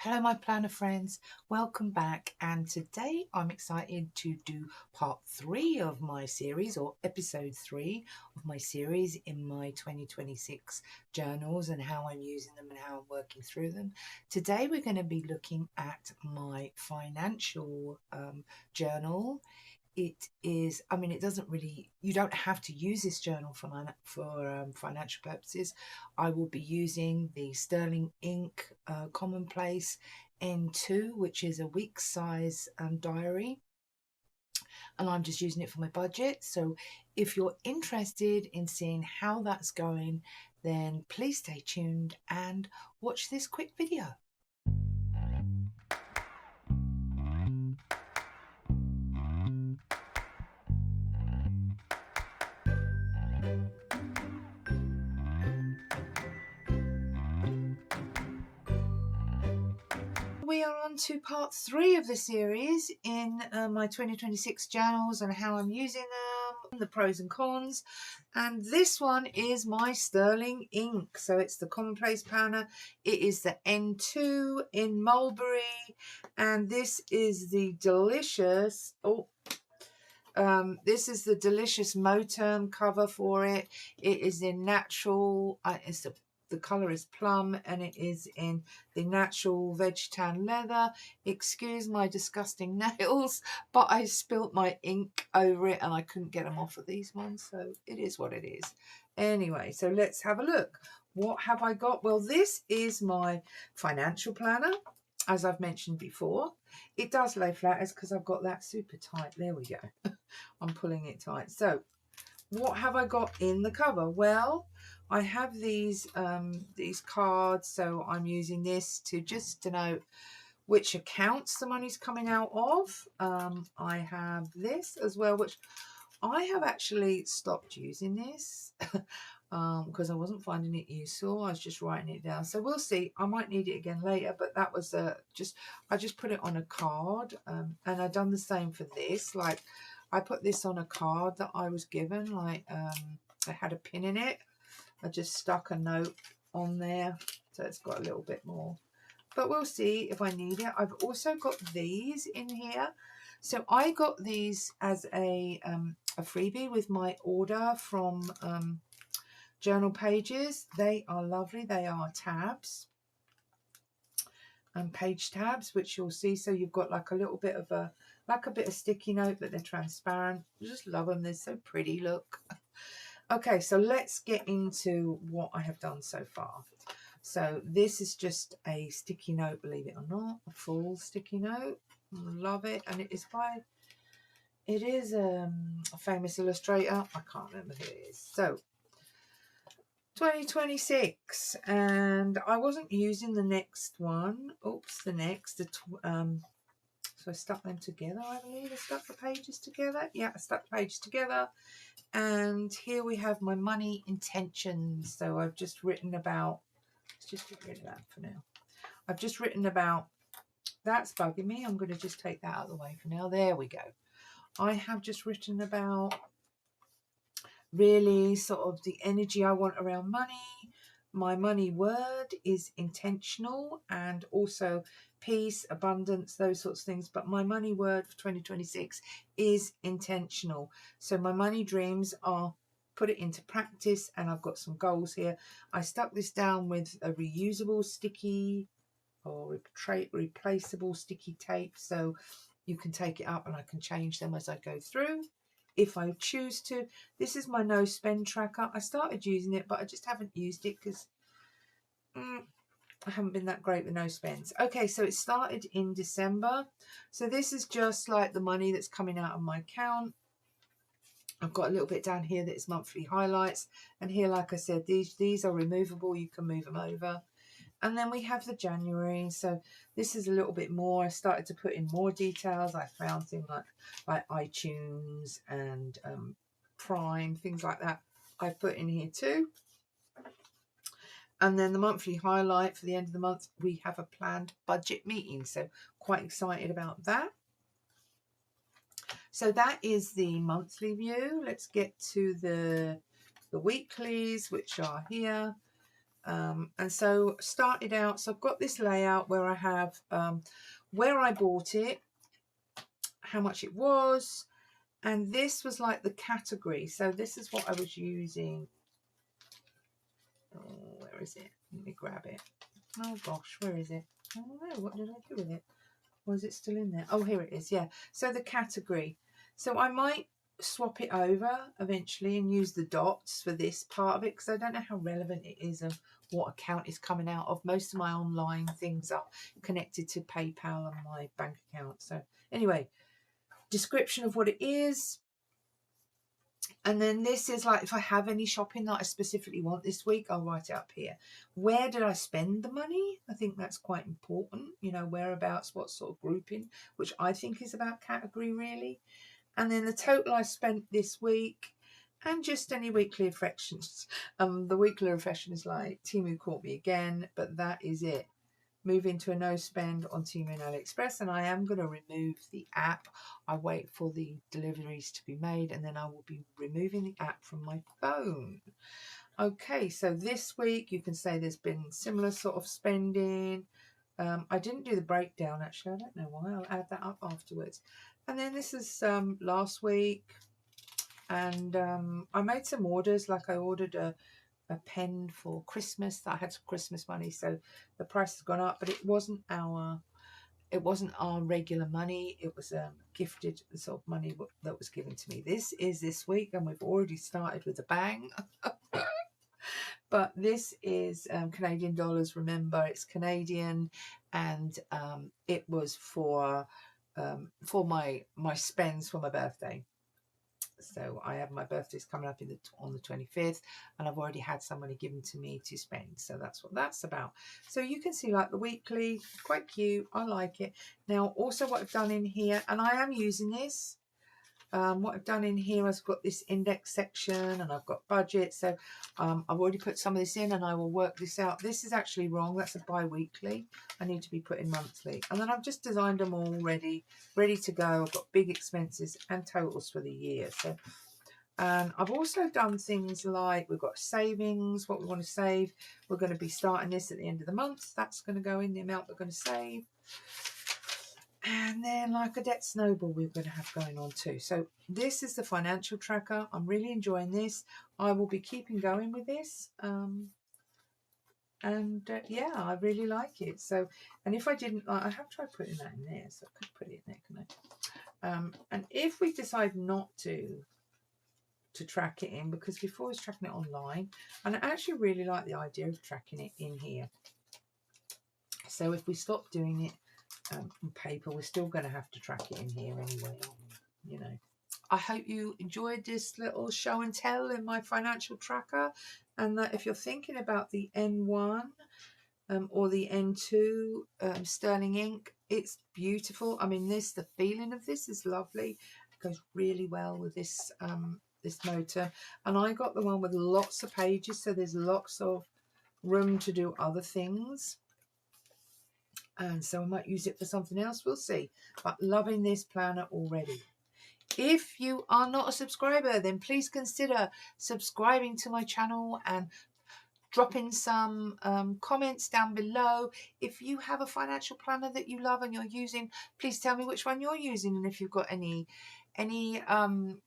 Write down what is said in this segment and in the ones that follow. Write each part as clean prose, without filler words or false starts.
Hello my planner friends, welcome back, and today I'm excited to do part 3 of my series, or episode 3 of my series in my 2026 journals and how I'm using them and how I'm working through them. Today we're going to be looking at my financial journal. It is, it doesn't really, you don't have to use this journal for financial purposes. I will be using the Sterling Ink Commonplace N2, which is a week size diary, and I'm just using it for my budget. So if you're interested in seeing how that's going, then please stay tuned and watch this quick video. We are on to part 3 of the series in my 2026 journals and how I'm using them, the pros and cons. And this one is my Sterling Ink. So it's the Commonplace Planner. It is the N2 in Mulberry. And this is the delicious, this is the delicious Moterm cover for it. It is in natural, the colour is plum, and it is in the natural veg tan leather. Excuse my disgusting nails, but I spilt my ink over it and I couldn't get them off of these ones, so it is what it is. Anyway, so let's have a look. What have I got? Well, this is my financial planner, as I've mentioned before. It does lay flat, as because I've got that super tight. There we go. I'm pulling it tight. So what have I got in the cover? Well, I have these cards, so I'm using this to just denote which accounts the money's coming out of. I have this as well, which I have actually stopped using this because I wasn't finding it useful. I was just writing it down. So we'll see. I might need it again later, but that was I just put it on a card, and I've done the same for this. Like, I put this on a card that I was given, like I had a pin in it. I just stuck a note on there, so it's got a little bit more. But we'll see if I need it. I've also got these in here. So I got these as a freebie with my order from Journal Pages. They are lovely. They are tabs and page tabs, which you'll see. So you've got like a little bit of a bit of sticky note, but they're transparent. I just love them. They're so pretty. Look. Okay, so let's get into what I have done so far. So this is just a sticky note, believe it or not, a full sticky note. Love it. And it is a famous illustrator. I can't remember who it is. So 2026, and I wasn't using the next one. Oops, the next. So I stuck them together, I believe. I stuck the pages together. Yeah, I stuck the pages together. And here we have my money intentions. So I've just written about, let's just get rid of that for now. I've just written about, that's bugging me. I'm going to just take that out of the way for now. There we go. I have just written about really sort of the energy I want around money. My money word is intentional, and also peace, abundance, those sorts of things. But my money word for 2026 is intentional. So my money dreams are put it into practice, and I've got some goals here. I stuck this down with a reusable sticky or replaceable sticky tape, so you can take it up and I can change them as I go through if I choose to. This is my no spend tracker. I started using it, but I just haven't used it because I haven't been that great with no spends. Okay, so it started in December. So this is just like the money that's coming out of my account. I've got a little bit down here that is monthly highlights, and here, like I said, these are removable. You can move them over. And then we have the January. So this is a little bit more. I started to put in more details. I found things like iTunes and Prime, things like that I've put in here too. And then the monthly highlight for the end of the month, we have a planned budget meeting. So quite excited about that. So that is the monthly view. Let's get to the weeklies, which are here. And so started out, so I've got this layout where I have where I bought it, how much it was, and this was like the category. So this is what I was using. Oh, where is it? Let me grab it. Oh gosh, where is it? I don't know. What did I do with it? Or is it still in there? Oh, here it is. Yeah. So the category. So I might swap it over eventually and use the dots for this part of it, because I don't know how relevant it is of what account is coming out of. Most of my online things are connected to PayPal and my bank account. So anyway, description of what it is. And then this is like, if I have any shopping that I specifically want this week, I'll write it up here. Where did I spend the money? I think that's quite important, you know, whereabouts, what sort of grouping, which I think is about category really. And then the total I spent this week, and just any weekly reflections. The weekly reflection is like, Temu caught me again, but that is it. Move into a no spend on Temu and AliExpress, and I am going to remove the app. I wait for the deliveries to be made, and then I will be removing the app from my phone. Okay, so this week you can say there's been similar sort of spending. I didn't do the breakdown actually. I don't know why. I'll add that up afterwards. And then this is last week, and I made some orders. Like I ordered a pen for Christmas that I had some Christmas money, so the price has gone up, but it wasn't our regular money. It was gifted sort of money that was given to me. This is this week, and we've already started with a bang. But this is Canadian dollars. Remember, it's Canadian, and it was for my spends for my birthday. So I have my birthday's coming up on the 25th, and I've already had some money given to me to spend. So that's what that's about. So you can see like the weekly, quite cute. I like it. Now also what I've done in here, and I am using this. What I've done in here, I've got this index section and I've got budget. So I've already put some of this in, and I will work this out. This is actually wrong. That's a bi-weekly. I need to be putting monthly. And then I've just designed them all ready to go. I've got big expenses and totals for the year. So, and I've also done things like we've got savings, what we want to save. We're going to be starting this at the end of the month. That's going to go in the amount we're going to save. And then like a debt snowball we're going to have going on too. So this is the financial tracker. I'm really enjoying this. I will be keeping going with this. Yeah, I really like it. So, and if I didn't, I have tried putting that in there, so I could put it in there, couldn't I? And if we decide not to track it in, because before I was tracking it online, and I actually really like the idea of tracking it in here. So if we stop doing it on paper, we're still going to have to track it in here anyway, you know. I hope you enjoyed this little show and tell in my financial tracker, and that if you're thinking about the N1 or the N2 sterling ink, it's beautiful. I mean, the feeling of this is lovely. It goes really well with this this motor, and I got the one with lots of pages, so there's lots of room to do other things. And so I might use it for something else, we'll see. But loving this planner already. If you are not a subscriber, then please consider subscribing to my channel and dropping some comments down below. If you have a financial planner that you love and you're using, please tell me which one you're using, and if you've got any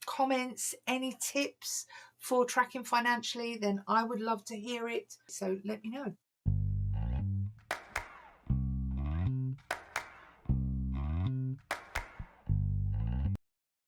comments, any tips for tracking financially, then I would love to hear it. So let me know.